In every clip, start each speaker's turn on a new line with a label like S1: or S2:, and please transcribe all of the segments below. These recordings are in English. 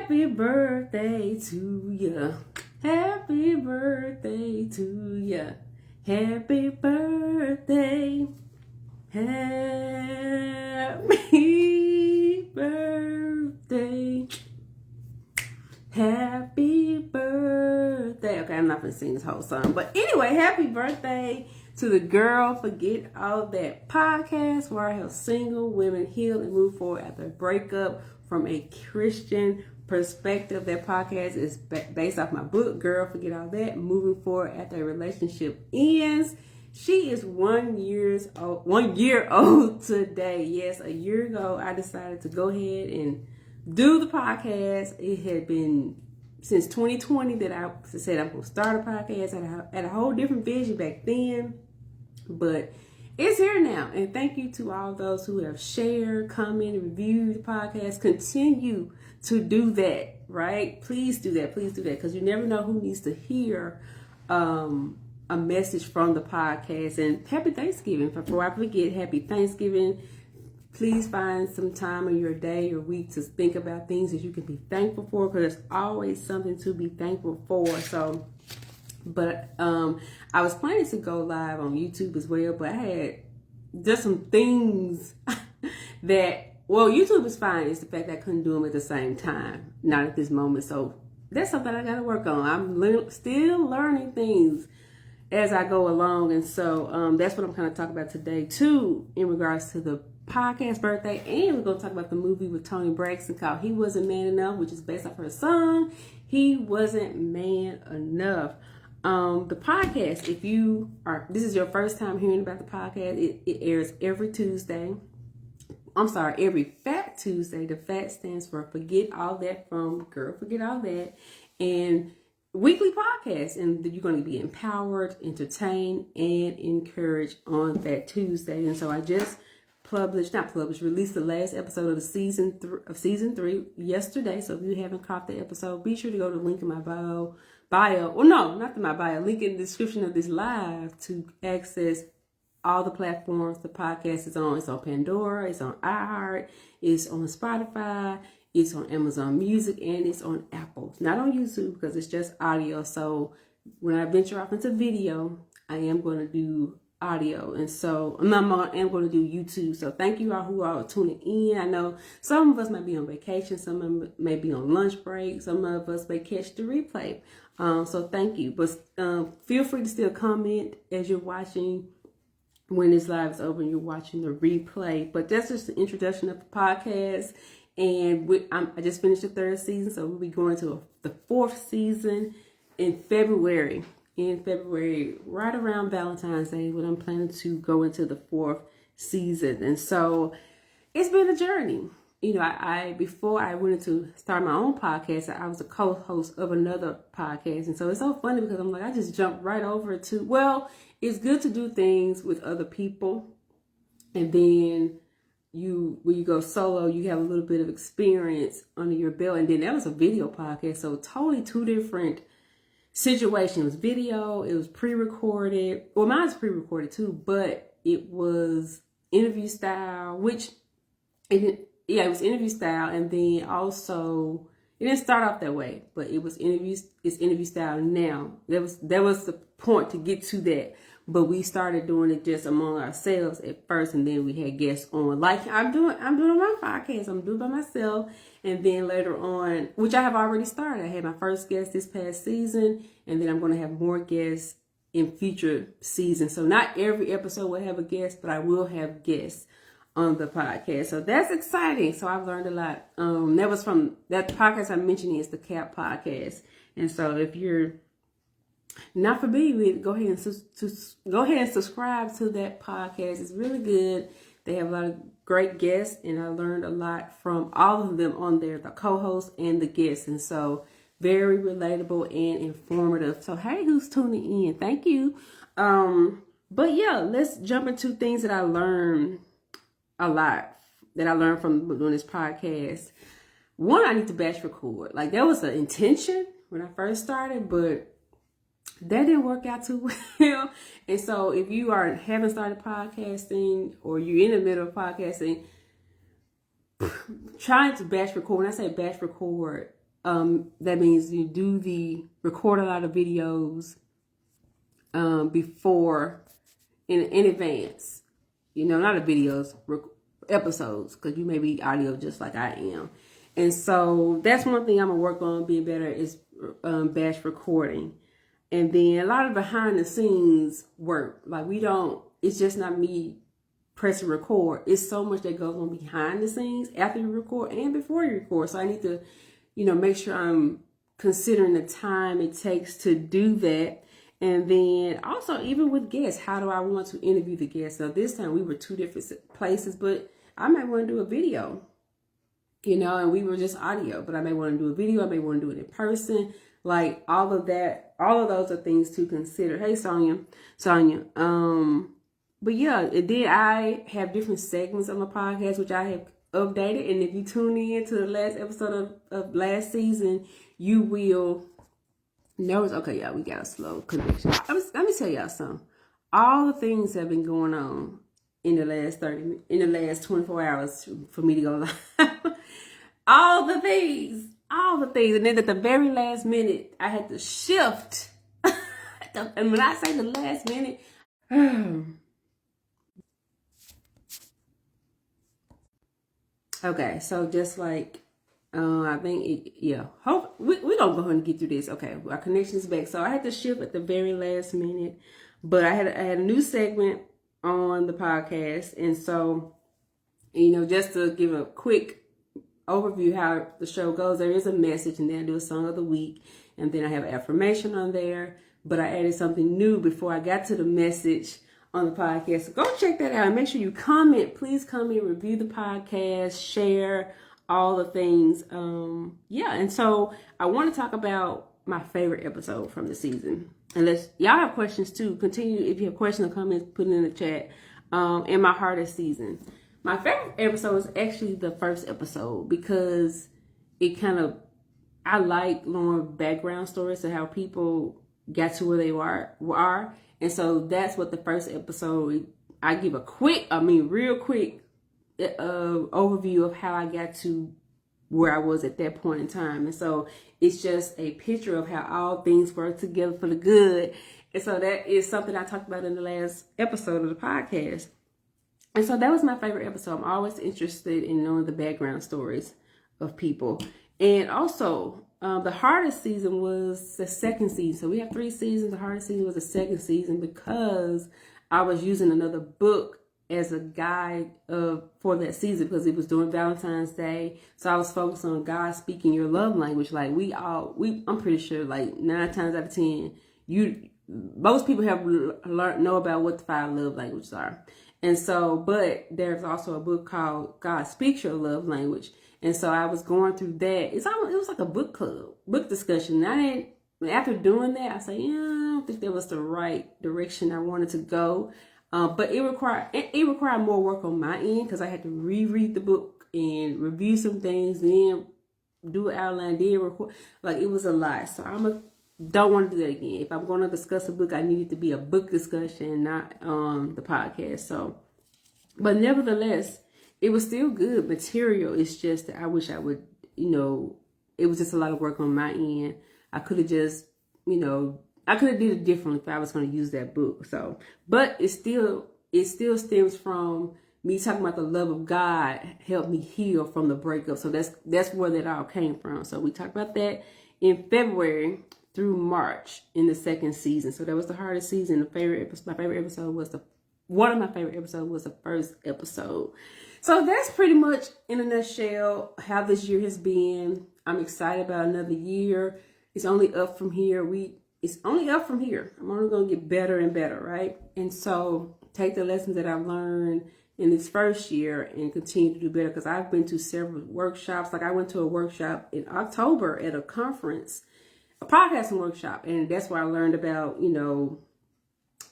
S1: Happy birthday to ya. Happy birthday to ya. Happy birthday. Happy birthday. Happy birthday. Okay, I'm not going to sing this whole song. But anyway, happy birthday to the Girl Forget All That podcast, where I help single women heal and move forward after a breakup from a Christian perspective. That podcast is based off my book, Girl Forget All That, moving forward after a relationship ends. She is 1 year old today. Yes, a year ago, I decided to go ahead and do the podcast. It had been since 2020 that I said I'm going to start a podcast. I had a whole different vision back then, but it's here now. And thank you to all those who have shared, commented, reviewed the podcast. Continue to do that, right? Please do that. Please do that, because you never know who needs to hear a message from the podcast. And happy Thanksgiving. Before I forget, happy Thanksgiving. Please find some time in your day or week to think about things that you can be thankful for, because there's always something to be thankful for. So, but I was planning to go live on YouTube as well, but I had just some things that, well, YouTube is fine. It's the fact that I couldn't do them at the same time, not at this moment. So that's something I got to work on. I'm still learning things as I go along. And so that's what I'm kind of talking about today too, in regards to the podcast birthday. And we're going to talk about the movie with Toni Braxton called He Wasn't Man Enough, which is based off her song, He Wasn't Man Enough. The podcast, this is your first time hearing about the podcast, it airs every Tuesday. Every Fat Tuesday. The Fat stands for Forget All That from Girl Forget All That. And weekly podcast, and you're going to be empowered, entertained, and encouraged on Fat Tuesday. And so I just released the last episode of the season 3 yesterday. So if you haven't caught the episode, be sure to go to the link in my bio. Well, no, not in my bio. Link in the description of this live to access all the platforms the podcast is on. It's on Pandora, it's on iHeart, it's on Spotify, it's on Amazon Music, and it's on Apple. Not on YouTube because it's just audio. So when I venture off into video, I am going to do audio, and so I'm going to do YouTube. So thank you all who are tuning in. I know some of us might be on vacation, some of us may be on lunch break, some of us may catch the replay. So thank you, but feel free to still comment as you're watching. When this live is over and you're watching the replay. But that's just the introduction of the podcast. And I just finished the 3rd season, so we'll be going to the 4th season in February. Right around Valentine's Day, when I'm planning to go into the 4th season. And so it's been a journey. You know, before I went into start my own podcast, I was a co-host of another podcast. And so it's so funny because I'm like, I just jumped right over to, well, it's good to do things with other people. And then when you go solo, you have a little bit of experience under your belt. And then that was a video podcast. So totally 2 different situations. It was video, it was pre-recorded. Well, mine's pre-recorded too, but it was interview style, it was interview style. And then also, it didn't start off that way, but it's interview style now. That was the point to get to that. But we started doing it just among ourselves at first, and then we had guests on. Like I'm doing my podcast. I'm doing by myself, and then later on, which I have already started. I had my first guest this past season, and then I'm going to have more guests in future seasons. So not every episode will have a guest, but I will have guests on the podcast. So that's exciting. So I've learned a lot. That was from that podcast I'm mentioning is the CAP podcast, and so if you're not familiar with it, go ahead and subscribe to that podcast. It's really good. They have a lot of great guests, and I learned a lot from all of them on there, the co-hosts and the guests. And so very relatable and informative. So hey, who's tuning in? Thank you. But yeah, let's jump into things that I learned a lot, that I learned from doing this podcast. One, I need to batch record. Like, that was the intention when I first started, but that didn't work out too well. And so if you haven't started podcasting, or you're in the middle of podcasting, trying to batch record. When I say batch record, That means you record a lot of videos before in advance. Not the videos, episodes, because you may be audio just like I am. And so that's one thing I'm gonna work on being better is batch recording. And then a lot of behind the scenes work. Like it's just not me pressing record. It's so much that goes on behind the scenes after you record and before you record. So I need to, make sure I'm considering the time it takes to do that. And then also even with guests, how do I want to interview the guests? So this time we were two different places, but I might want to do a video, and we were just audio, but I may want to do a video. I may want to do it in person. Like all of that, all of those are things to consider. Hey, Sonia. But yeah, then I have different segments on my podcast, which I have updated. And if you tune in to the last episode of last season, you will notice, okay, y'all, we got a slow connection. Let me tell y'all something. All the things that have been going on in the last 24 hours for me to go live. all the things. And then at the very last minute, I had to shift. And when I say the last minute, okay, so just like, I think, hope we're going to go ahead and get through this. Okay, our connection's back. So I had to shift at the very last minute, but I had a new segment on the podcast. And so, just to give a quick overview how the show goes, there is a message, and then I do a song of the week, and then I have affirmation on there. But I added something new before I got to the message on the podcast. So go check that out and make sure you comment. Please comment, review the podcast, share all the things. And so I want to talk about my favorite episode from the season. Unless y'all have questions too, continue. If you have questions or comments, put it in the chat. And my hardest season. My favorite episode is actually the first episode because I like learning background stories of how people got to where they are. And so that's what the first episode, I give real quick overview of how I got to where I was at that point in time. And so it's just a picture of how all things work together for the good. And so that is something I talked about in the last episode of the podcast. And so that was my favorite episode. I'm always interested in knowing the background stories of people. And also, the hardest season was the second season. So we have 3 seasons. The hardest season was the second season because I was using another book as a guide for that season because it was during Valentine's Day. So I was focused on God speaking your love language. Like I'm pretty sure like 9 times out of 10, most people have know about what the 5 love languages are. And so, but there's also a book called God Speaks Your Love Language. And so I was going through that. It was like a book club, book discussion. After doing that, I said, I don't think that was the right direction I wanted to go. But it required more work on my end because I had to reread the book and review some things, then do an outline, then record. Like it was a lot. So don't want to do that again. If I'm going to discuss a book, I need it to be a book discussion, not the podcast. So, but nevertheless, it was still good material. It's just that I wish I would, it was just a lot of work on my end. I could have just, I could have did it differently if I was going to use that book. So, but it still stems from me talking about the love of God helped me heal from the breakup. So that's where that all came from. So we talked about that in February through March in the second season. So that was the hardest season. My favorite episode was one of my favorite episodes was the first episode. So that's pretty much in a nutshell how this year has been. I'm excited about another year. It's only up from here. It's only up from here. I'm only going to get better and better, right? And so take the lessons that I've learned in this first year and continue to do better because I've been to several workshops. Like I went to a workshop in October at a conference, a podcasting workshop, and that's where I learned about,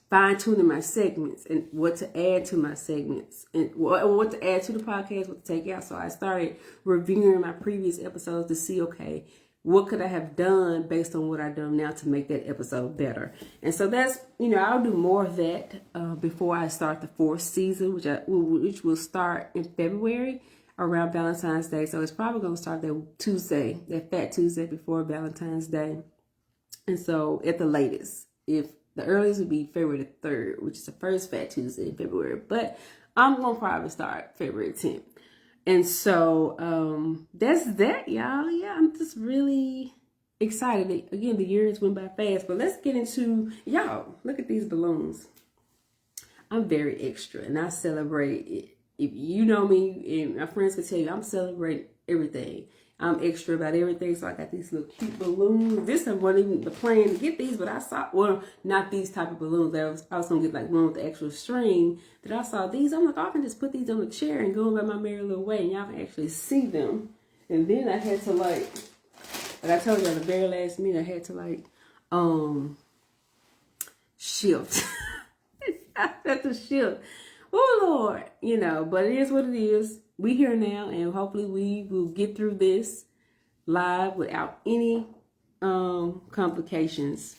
S1: fine-tuning my segments and what to add to my segments and what to add to the podcast, what to take out. So I started reviewing my previous episodes to see, okay, what could I have done based on what I've done now to make that episode better? And so that's, I'll do more of that before I start the 4th season, which will start in February. around Valentine's Day. So it's probably going to start that Tuesday, that Fat Tuesday before Valentine's Day. And so at the latest, if the earliest would be February the 3rd, which is the first Fat Tuesday in February. But I'm going to probably start February 10th. And so that's that, y'all. Yeah, I'm just really excited. Again, the years went by fast. But let's get into, y'all, look at these balloons. I'm very extra, and I celebrate it. If you know me, and my friends can tell you, I'm celebrating everything. I'm extra about everything. So I got these little cute balloons. This wasn't even the plan to get these, but I saw, well, not these type of balloons. I was going to get like one with the extra string. That I saw these. I'm like, I can just put these on the chair and go about my merry little way, and y'all can actually see them. And then I had to like I told you at the very last minute, I had to like shift. I had to shift. Oh Lord, you know, but it is what it is. We here now, and hopefully we will get through this live without any complications.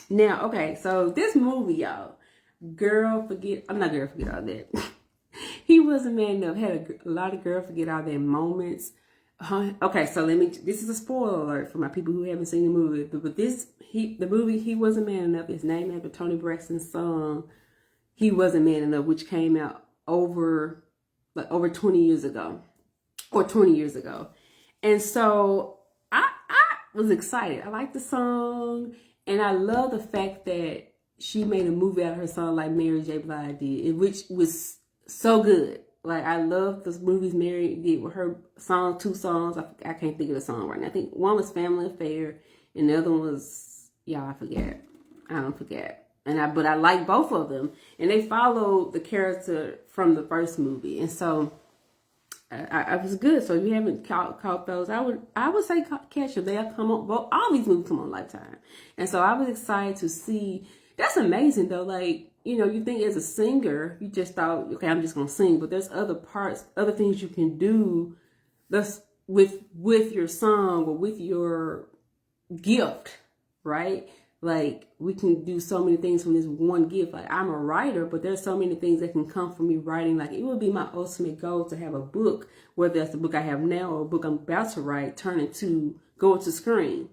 S1: Now, okay, so this movie, y'all, I'm not Girl Forget All That. He wasn't man enough. Had a lot of Girl Forget All That moments. Okay, so this is a spoiler alert for my people who haven't seen the movie. But the movie He Wasn't Man Enough is named after Toni Braxton's song He Wasn't Man Enough, which came out over 20 years ago, or 20 years ago. And so I was excited. I like the song, and I love the fact that she made a movie out of her song like Mary J. Blige did, which was so good. Like, I love the movies Mary did with her song, 2 songs. I can't think of the song right now. I think one was Family Affair, and the other one was, I forget. I don't forget. But I like both of them, and they follow the character from the first movie, and so I was good. So if you haven't caught those, I would say catch them. They'll come on. All these movies come on Lifetime, and so I was excited to see. That's amazing though. Like, you think as a singer, you just thought, okay, I'm just gonna sing, but there's other things you can do. That's with your song or with your gift, right? Like, we can do so many things from this one gift. Like, I'm a writer, but there's so many things that can come from me writing. Like, it would be my ultimate goal to have a book, whether that's the book I have now or a book I'm about to write, go into screen.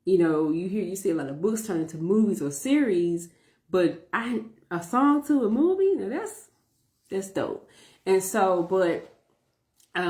S1: You see a lot of books turn into movies or series, but a song to a movie, now that's dope. And so, but I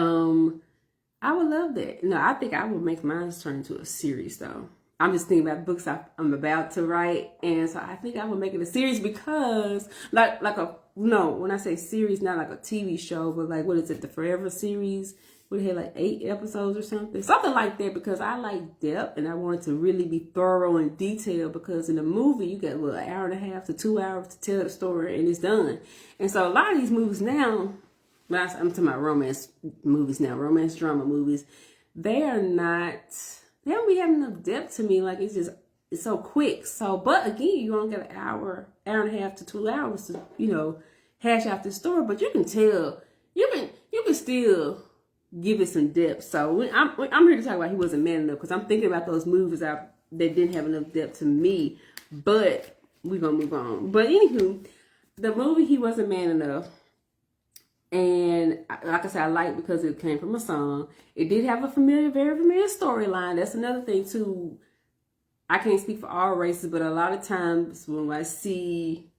S1: would love that. No, I think I would make mine turn into a series though. I'm just thinking about books I'm about to write, and so I think I would make it a series because, when I say series, not like a TV show, but like, what is it, the Forever series? Would it have like 8 episodes or something like that? Because I like depth, and I want it to really be thorough and detailed. Because in a movie, you got an hour and a half to 2 hours to tell the story, and it's done. And so a lot of these movies now, I'm talking about romance movies now, romance drama movies, they don't be having enough depth to me. Like, it's so quick. So, but again, you only got an hour and a half to 2 hours to, hash out the story. But you can tell, you can still give it some depth. So I'm here to talk about He Wasn't Man Enough, because I'm thinking about those movies that didn't have enough depth to me. But we're gonna move on. But anywho, the movie He Wasn't Man Enough. And like I said, I like because it came from a song. It did have a very familiar storyline. That's another thing too. I can't speak for all races, but a lot of times when I see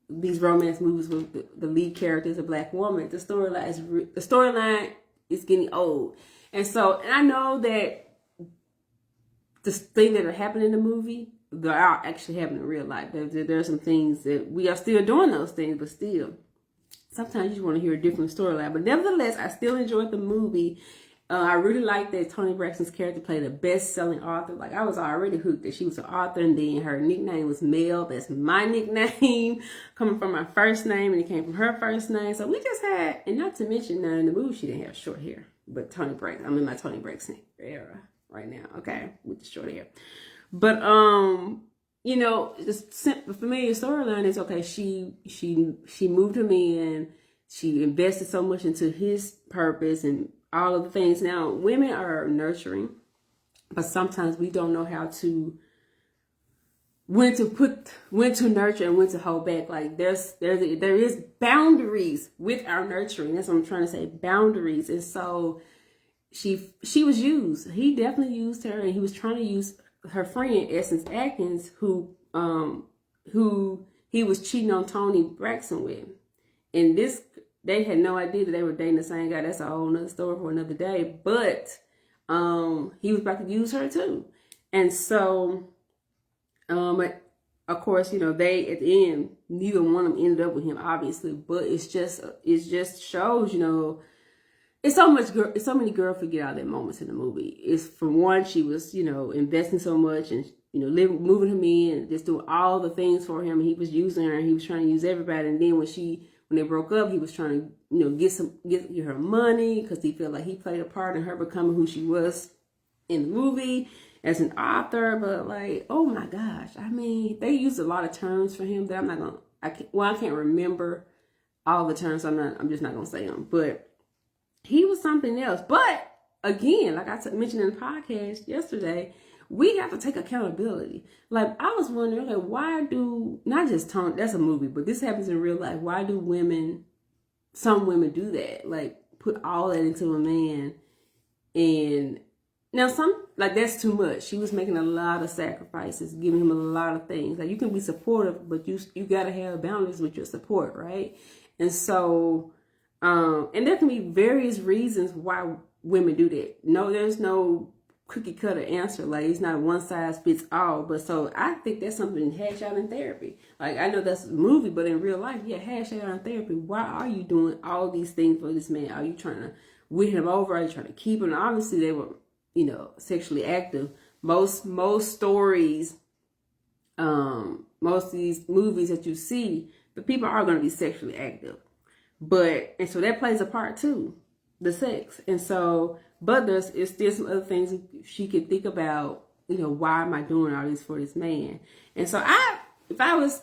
S1: these romance movies with the lead character is a black woman, the storyline is getting old. And I know that the things that are happening in the movie, they are actually happening in real life. There are some things that we are still doing those things, but still, sometimes you just want to hear a different storyline. But nevertheless, I still enjoyed the movie. I really liked that Toni Braxton's character played a best-selling author. Like, I was already hooked that she was an author, and then her nickname was Mel. That's my nickname, coming from my first name, and it came from her first name. So we just had, and not to mention, now in the movie, she didn't have short hair. But I'm in my Toni Braxton era right now, okay, with the short hair. But, the familiar storyline is, okay, she moved him in, she invested so much into his purpose and all of the things. Now, women are nurturing, but sometimes we don't know how to when to nurture and when to hold back. Like there is boundaries with our nurturing. That's what I'm trying to say, boundaries. And so she was used. He definitely used her, and he was trying to use her friend Essence Atkins, who he was cheating on Toni Braxton with. And they had no idea that they were dating the same guy. That's a whole nother story for another day. But he was about to use her too. And so of course, they at the end, neither one of them ended up with him, obviously. But it just shows, it's so many girls forget all that moments in the movie. It's, for one, she was, investing so much and, moving him in and just doing all the things for him. And he was using her, and he was trying to use everybody. And then when they broke up, he was trying to, get her money because he felt like he played a part in her becoming who she was in the movie as an author. But like, oh my gosh, I mean, they used a lot of terms for him that I can't remember all the terms. I'm just not gonna say them, but he was something else. But again, like I mentioned in the podcast yesterday, we have to take accountability. Like, I was wondering, like, why do, not just Toni, that's a movie, but this happens in real life. Why do some women do that? Like, put all that into a man. And now that's too much. She was making a lot of sacrifices, giving him a lot of things. Like, you can be supportive, but you got to have boundaries with your support, right? And so, and there can be various reasons why women do that. No, there's no cookie cutter answer. Like, it's not a one size fits all. But so I think that's something to hash out in therapy. Like, I know that's a movie, but in real life, yeah, hash out in therapy. Why are you doing all these things for this man? Are you trying to win him over? Are you trying to keep him? Obviously, they were, sexually active. Most stories, most of these movies that you see, the people are going to be sexually active. And so that plays a part too, the sex. And so, but there's still some other things she could think about, why am I doing all this for this man? And so if I was,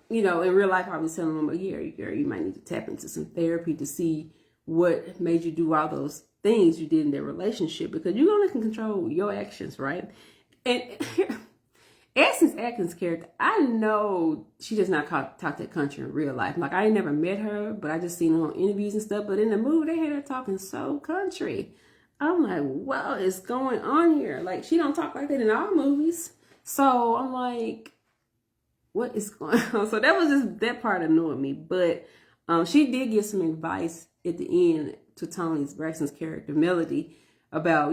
S1: in real life, I was telling him, girl, you might need to tap into some therapy to see what made you do all those things you did in their relationship, because you only can control your actions, right? And Essence Atkins' character, I know she does not talk that country in real life. Like, I ain't never met her, but I just seen her on interviews and stuff. But in the movie, they had her talking so country. I'm like, what is going on here? Like, she don't talk like that in all movies. So I'm like, what is going on? So that part annoyed me. But she did give some advice at the end to Toni Braxton's character, Melody, about,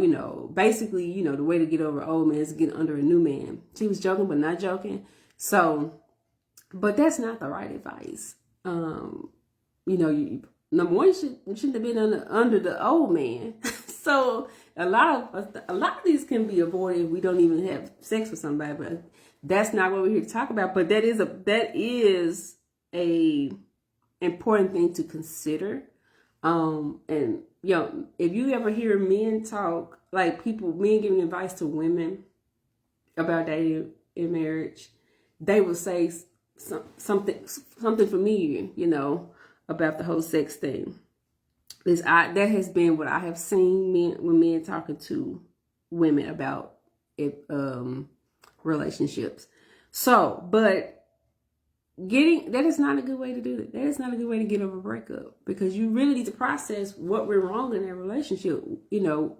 S1: basically, the way to get over an old man is to get under a new man. She was joking, but not joking. So, but that's not the right advice. Number one, you shouldn't have been under the old man. So a lot of these can be avoided if we don't even have sex with somebody, but that's not what we're here to talk about. But that is a important thing to consider. And if you ever hear men talk, like men giving advice to women about dating in marriage, they will say something familiar, about the whole sex thing. That has been what I have seen when men talking to women about relationships. So, but that is not a good way to do it. That is not a good way to get over a breakup, because you really need to process what went wrong in that relationship,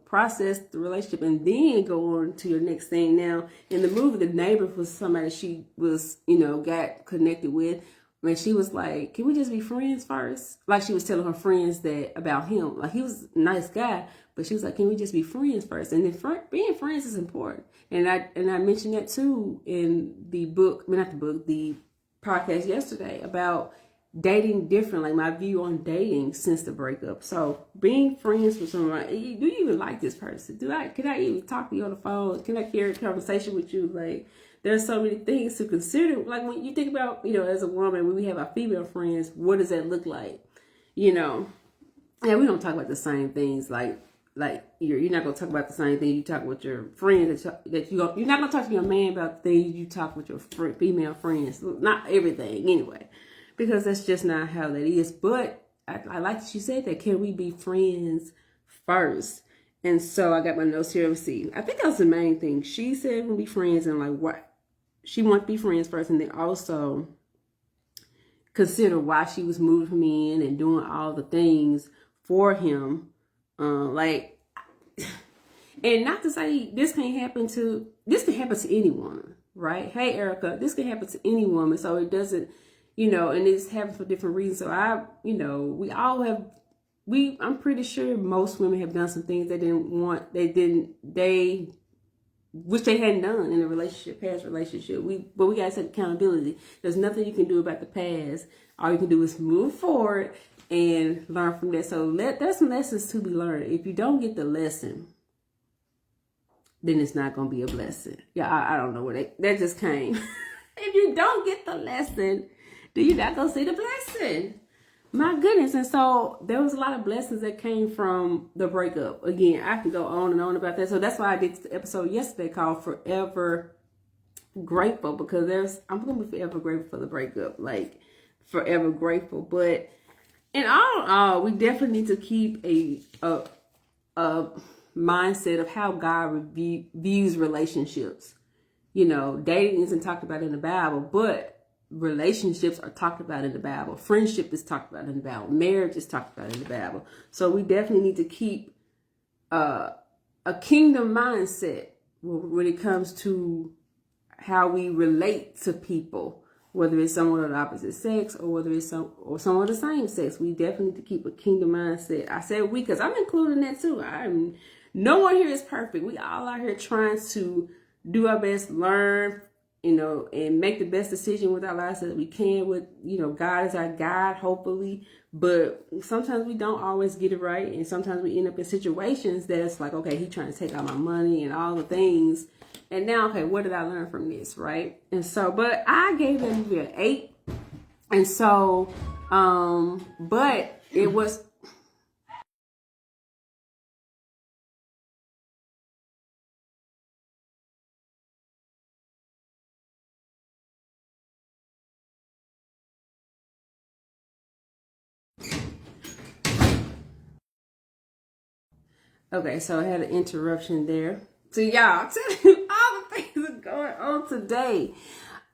S1: process the relationship and then go on to your next thing. Now, in the movie, the neighbor was somebody she was, got connected with. And she was like, can we just be friends first? Like, she was telling her friends that about him. Like, he was a nice guy, but she was like, can we just be friends first? And then being friends is important. And I mentioned that too in the podcast yesterday about dating different, like my view on dating since the breakup. So being friends with someone, do you even like this person? Can I even talk to you on the phone? Can I carry a conversation with you? Like, there's so many things to consider. Like, when you think about, as a woman, when we have our female friends, what does that look like? And we don't talk about the same things. Like you're not gonna talk about the same thing you talk with your friends. You're not gonna talk to your man about the things you talk with your female friends. Not everything, anyway, because that's just not how that is. But I like that she said that. Can we be friends first? And so I got my notes here. Let's see. I think that was the main thing she said. We'll be friends, and like, what? she wanted to be friends first, and then also consider why she was moving him in and doing all the things for him. Like, and not to say this can happen to any woman, right? Hey, Erica, this can happen to any woman. So it doesn't, and it's happening for different reasons. So I'm pretty sure most women have done some things they wish they hadn't done in a past relationship. But we gotta take accountability. There's nothing you can do about the past. All you can do is move forward and learn from that. So there's some lessons to be learned. If you don't get the lesson, then it's not gonna be a blessing. Yeah, I don't know where that just came. If you don't get the lesson, then you're not gonna see the blessing. My goodness. And so there was a lot of blessings that came from the breakup. Again, I can go on and on about that. So that's why I did the episode yesterday called Forever Grateful, because I'm going to be forever grateful for the breakup. Like, forever grateful. But in all, we definitely need to keep a mindset of how God views relationships. Dating isn't talked about in the Bible, but relationships are talked about in the Bible. Friendship is talked about in the Bible. Marriage is talked about in the Bible. So we definitely need to keep a kingdom mindset when it comes to how we relate to people, whether it's someone of the opposite sex or whether it's someone of the same sex. We definitely need to keep a kingdom mindset. I said we because I'm including that too. No one here is perfect. We all out here trying to do our best, learn, and make the best decision with our lives that we can with, God is our guide, hopefully. But sometimes we don't always get it right. And sometimes we end up in situations that's like, okay, he's trying to take all my money and all the things. And now, okay, what did I learn from this, right? And so, but I gave that movie an 8. And so, but it was... Okay, so I had an interruption there. So y'all, tell you all the things that are going on today.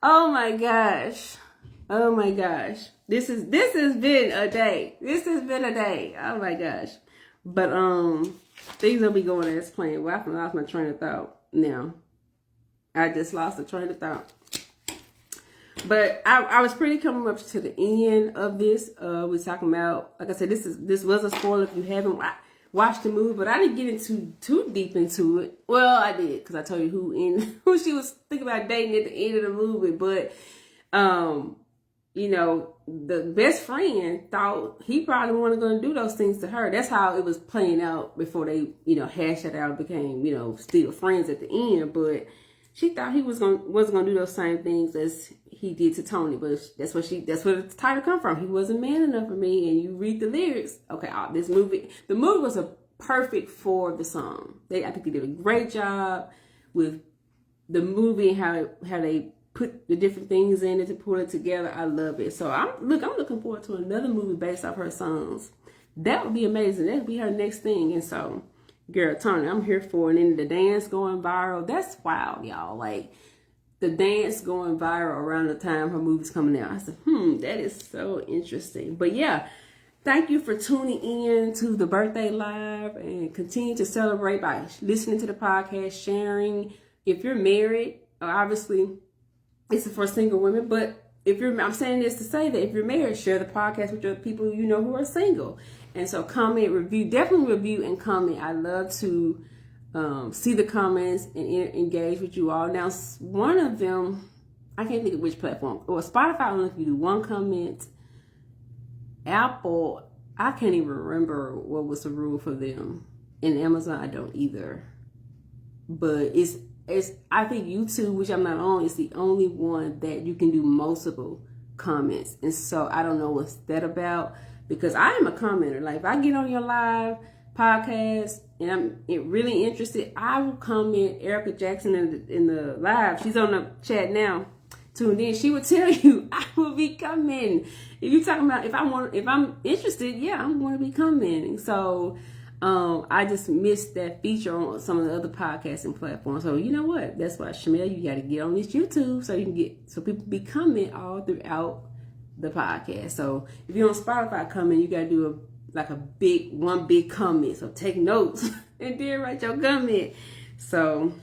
S1: Oh my gosh. Oh my gosh. This has been a day. This has been a day. Oh my gosh. But things will be going as planned. Well, I lost my train of thought now. I just lost the train of thought. But I was pretty coming up to the end of this. We're talking about, like I said, this was a spoiler if you haven't watched the movie, but I didn't get into too deep into it. Well, I did, because I told you who she was thinking about dating at the end of the movie. But the best friend thought he probably wasn't going to do those things to her. That's how it was playing out before they, hashed it out and became, still friends at the end. But she thought he wasn't gonna do those same things as he did to Tony. But that's where the title come from. He wasn't man enough for me. And you read the lyrics. Okay, the movie was a perfect for the song. I think they did a great job with the movie and how they put the different things in it to put it together. I love it. So I'm looking forward to another movie based off her songs. That would be amazing. That would be her next thing. And so, girl, Tony, I'm here for it. And then the dance going viral. That's wild, y'all. Like, the dance going viral around the time her movie's coming out. I said, that is so interesting. But yeah, thank you for tuning in to the Birthday Live, and continue to celebrate by listening to the podcast, sharing. If you're married, obviously this is for single women, but I'm saying this to say that if you're married, share the podcast with your people who are single. And so comment, review, definitely review and comment. I love to see the comments and engage with you all. Now, one of them, I can't think of which platform. Or Spotify, I don't know if you do one comment. Apple, I can't even remember what was the rule for them. And Amazon, I don't either. But I think YouTube, which I'm not on, is the only one that you can do multiple comments. And so I don't know what's that about, because I am a commenter. Like, if I get on your live podcast and I'm really interested, I will comment Erica Jackson in the live. She's on the chat now too, and then she will tell you I will be commenting. If you're talking about if I'm interested, yeah, I'm going to be commenting. So
S2: I just missed that feature on some of the other podcasting platforms. So you know what? That's why, Shamel, you got to get on this YouTube so you can so people be coming all throughout the podcast. So if you're on Spotify comment, you got to do one big comment. So take notes and then write your comment. So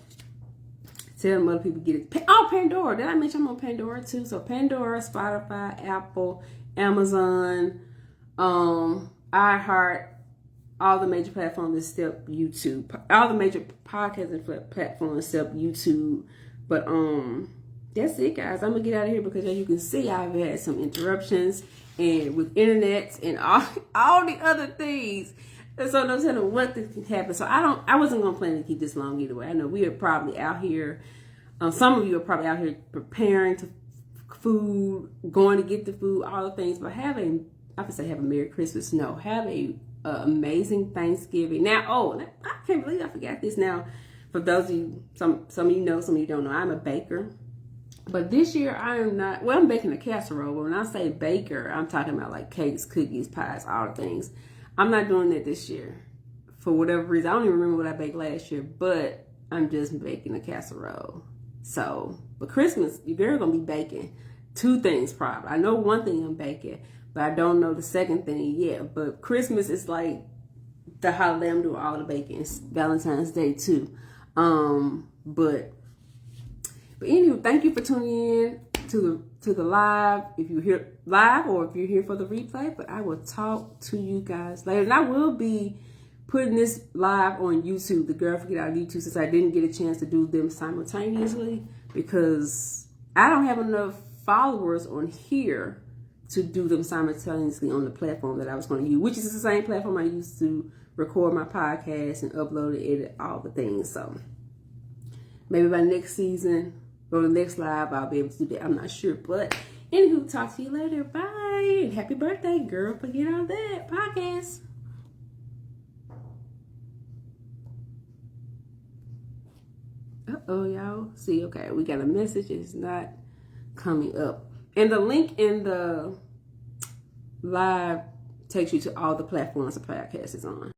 S2: tell them other people get it. Oh, Pandora. Did I mention I'm on Pandora too? So Pandora, Spotify, Apple, Amazon, iHeart, all the major platforms except YouTube. All the major podcasting platforms except YouTube. But that's it, guys. I'm gonna get out of here because as you can see, I've had some interruptions and with internet and all the other things. And so no telling what can happen. So I wasn't gonna plan to keep this long either way. I know we are probably out here. Some of you are probably out here preparing to food, going to get the food, all the things. But I would say have a Merry Christmas. No, have a amazing Thanksgiving. Now, I can't believe I forgot this. Now, for those of you, some of you know, some of you don't know, I'm a baker. But this year I am not, well, I'm baking a casserole. But when I say baker, I'm talking about like cakes, cookies, pies, all the things. I'm not doing that this year for whatever reason. I don't even remember what I baked last year, but I'm just baking a casserole. So, but Christmas, your girl gonna be baking 2 things probably. I know one thing I'm baking, but I don't know the second thing yet. But Christmas is like the holiday I'm doing all the baking. It's Valentine's Day too. But anyway, thank you for tuning in to the live. If you're here live or if you're here for the replay, but I will talk to you guys later. And I will be putting this live on YouTube, The Girl Forget Out YouTube, since I didn't get a chance to do them simultaneously because I don't have enough followers on here to do them simultaneously on the platform that I was going to use, which is the same platform I used to record my podcast and upload and edit all the things. So maybe by next season or the next live, I'll be able to do that. I'm not sure. But anywho, talk to you later. Bye. And happy birthday, Girl Forget All That podcast. Uh-oh, y'all. See, okay, we got a message. It's not coming up. And the link in the live takes you to all the platforms the podcast is on.